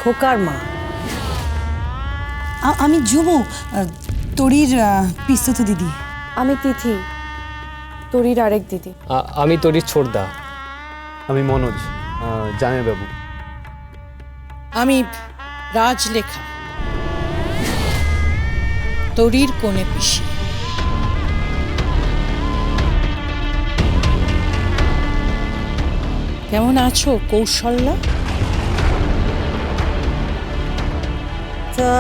খোকার মা। আমি ঝুমু, তোরির পিস্তত দিদি। আমি তিথি, তোরির আরেক দিদি। আমি তোরির ছোটদা। আমি মনোজ, জামাইবাবু। আমি রাজলেখা, তোরির কোণে পিসি। কেমন আছো কৌশল্যা? তা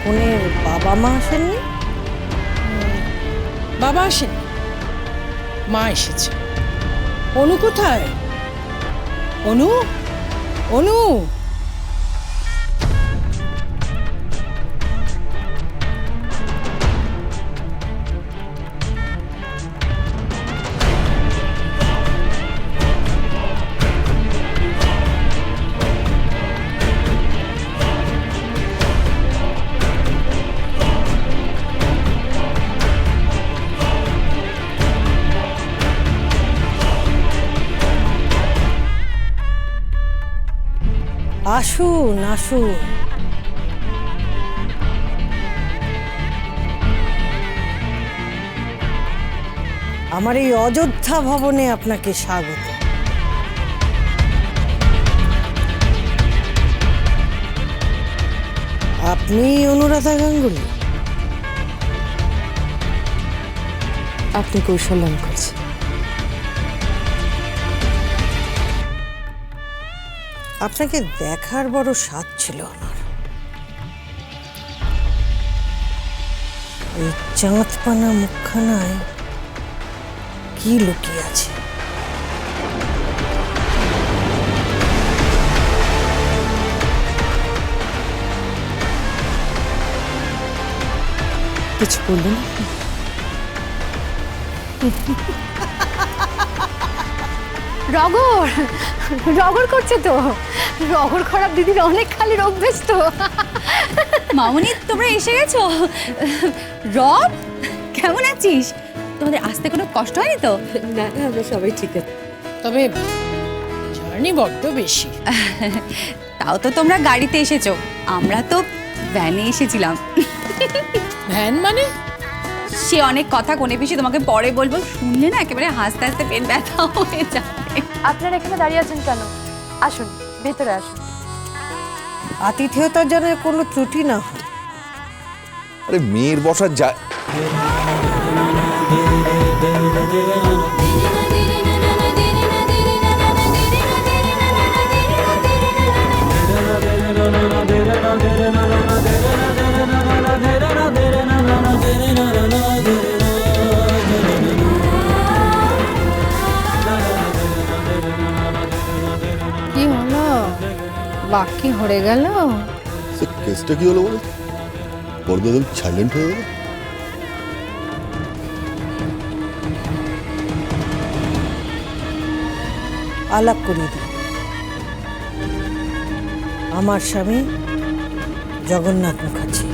কনের বাবা মা আসেননি? বাবা আসেন, মা এসেছে। অনু কোথায়? অনু, অনু। আসুন আসুন। আমার এই অযোধ্যা ভবনে আপনাকে স্বাগত। আপনি অনুরাধা গাঙ্গুলি? আপনি কৌশল্যাম করছেন। আপনাকে দেখার বড় স্বাদ ছিল আমার। এই চাঁদপানা মুখখানায় কি লুকিয়ে আছে? কিছু বললেন? রগর রগর করছে তো। রগর খারাপ দিদির অনেক খালি অভ্যেস তো। মামুনি, তোমরা এসে গেছো? রব, কেমন আছিস? তোমাদের আসতে কোনো কষ্ট হয়নি তো? না না, আমরা সবাই ঠিক আছে। তবে জার্নি বড্ড বেশি। তাও তো তোমরা গাড়িতে এসেছো, আমরা তো ভ্যানে এসেছিলাম। ভ্যান মানে? সে অনেক কথা কোনে পিসি তোমাকে পরে বলবো, শুনলে না একেবারে হাসতে হাসতে পেট ব্যথা হয়ে যাবে। আপনারা এখানে দাঁড়িয়ে আছেন কেন? আসুন, ভেতরে আসুন। আতিথেয়তার যেন কোনো ত্রুটি না হয়। আরে মেয়ের বসার যা কি হলো? বাকি হয়ে গেল? কেসটা কি হলো বলো? বড়দাদা সাইলেন্ট হয়ে গেল। আলাপ করিয়ে দিই। আমার স্বামী জগন্নাথ মুখার্জি।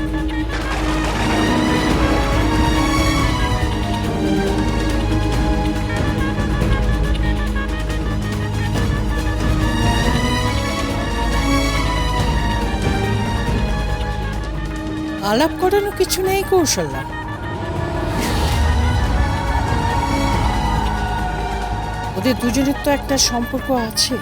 আলাপ করানো কিছু নেই কৌশল্যা। ওদের দুজনের তো একটা সম্পর্ক আছে।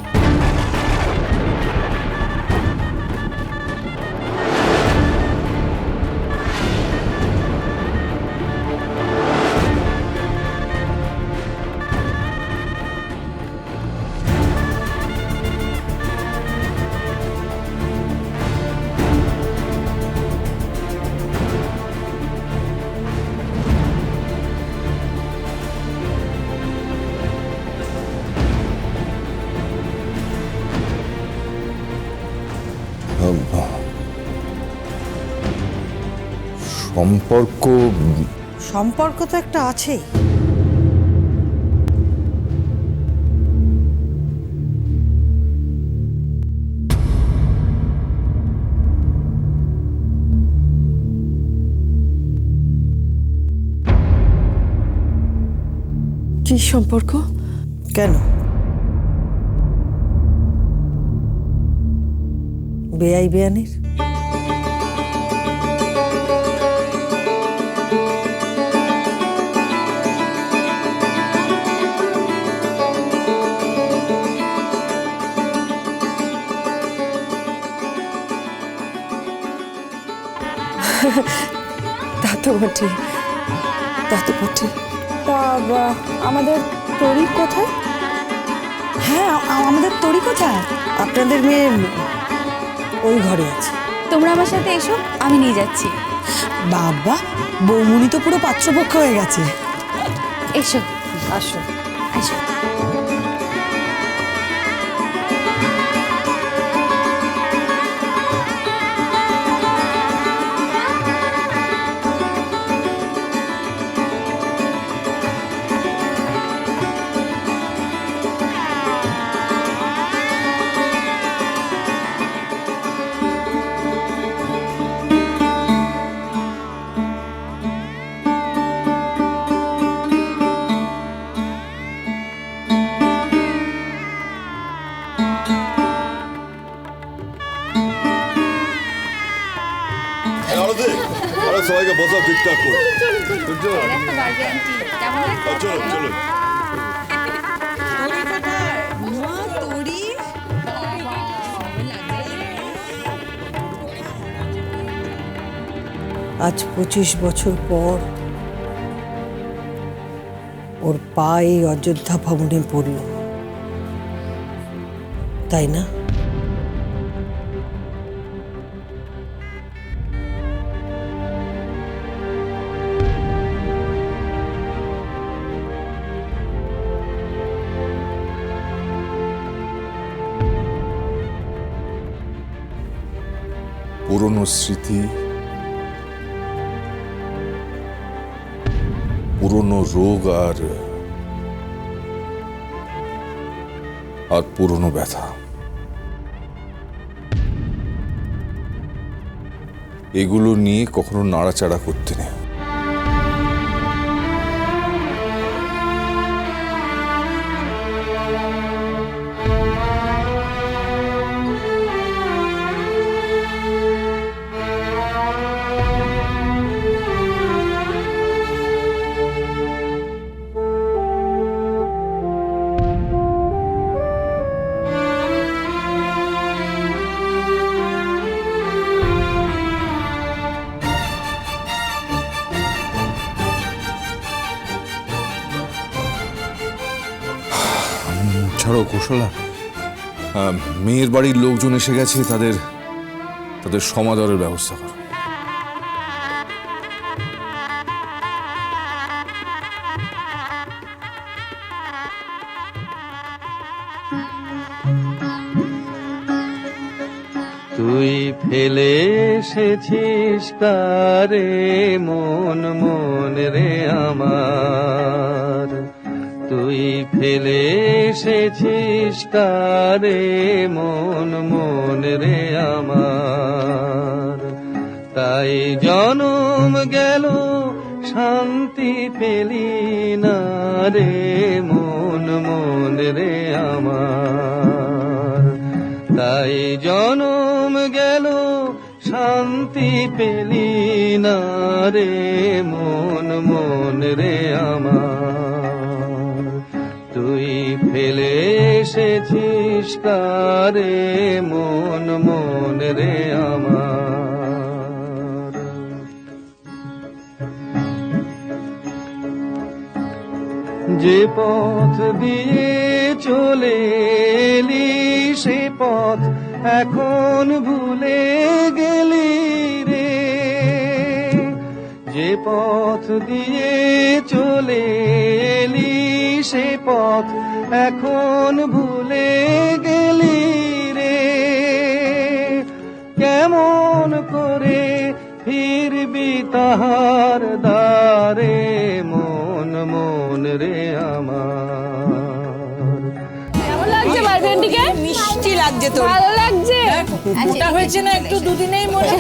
সম্পর্ক সম্পর্ক তো একটা আছেই। কি সম্পর্ক? কেন? বেআই বেয়ানের? তা তো বটে, তা তো বটে। তা আমাদের তরি কোথায়? হ্যাঁ, আমাদের তরি কোথায়? আপনাদের মেয়ে ওই ঘরে আছে। তোমরা আমার সাথে এসো, আমি নিয়ে যাচ্ছি। বাবা, বৌমনি তো পুরো পাত্রপক্ষ হয়ে গেছে। এসো আসো। এসো। আরে সবাইকে বসা ঠিকঠাক করে। চলো চলো। আজ 25 বছর পর ওর পা এই অযোধ্যা ভবনে পড়ল, তাই না? পুরনো স্মৃতি, পুরনো রোগ আর পুরনো ব্যথা, এগুলো নিয়ে কখনো নাড়াচাড়া করতে নেই। ছাড়ো কৌশলা, মেয়ের বাড়ির লোকজন এসে গেছে, তাদের সমাদরের ব্যবস্থা করো। তুই ফেলে এসেছিস কারে মন মন রে আমার, তুই ফেলে এসেছিস কারে মন মন রে আমার, তাই জনম গেল শান্তি পেলি না রে মন মন রে আমার, তাই জনম গেল শান্তি পেলি না রে মন মন রে আমার, তুই ফেলে এসেছিস কারে মন মন রে আমার। যে পথ দিয়ে চলে এলি সে পথ এখন ভুলে গেলি রে, যে পথ দিয়ে চলে এলি সে পথ এখন ভুলে গেলি রে, কেমন করে ফিরবি তাহার দ্বারে মন মন রে আমার। কেমন লাগছে বার্থডেটিকে? মিষ্টি লাগছে তোর। ভালো লাগছে? ওটা হয়েছে না একটু দুদিনেই মনে